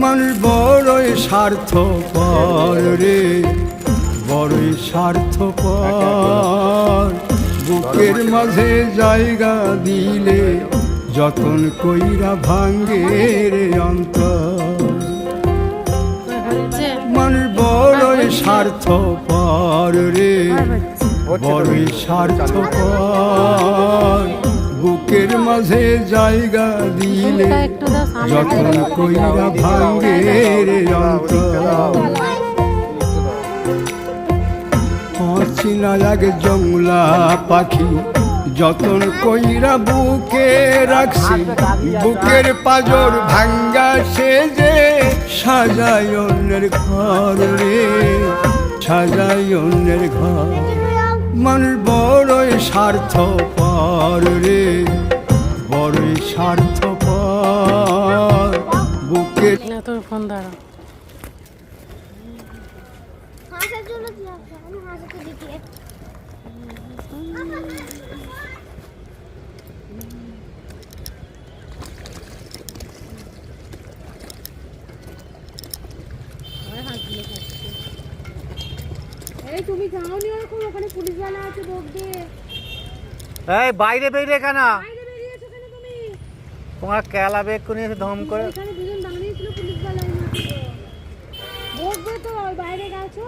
মানুষ বড়ই স্বার্থপর রে, বড়ই স্বার্থপর। বুকের মাঝে জায়গা দিলে যতন কইরা ভাঙ্গে রে অন্তর। মানুষ বড়ই স্বার্থপর রে, বড়ই স্বার্থপর। বুকের মাঝে জায়গা দিলে যতন কইরা ভাঙ্গে রে অন্তর। চিনা লাগে জংলা পাখি যতন কইরা বুকে রাখছি, বুকের পাজর ভাঙ্গা সে যে সাজায় অন্যের ঘর রে, সাজায় অন্যের ঘর। মানুষ বড়ই স্বার্থপর রে, বড়ই স্বার্থপর। বুকের তোর ফোন দাঁড়া এই তুমি যাওনি ওরকম, ওখানে পুলিশওয়ালা আছে, লোক দিয়ে। এই বাইরে বেরিয়ে কেন? বাইরে বেরিয়েছো কেন তুমি? তোমার কেলা বেগ করে এসে ধম করে। এখানে দুজন দাঁড়িয়ে ছিল পুলিশওয়ালা, বকবে তো, বাইরে গেছো।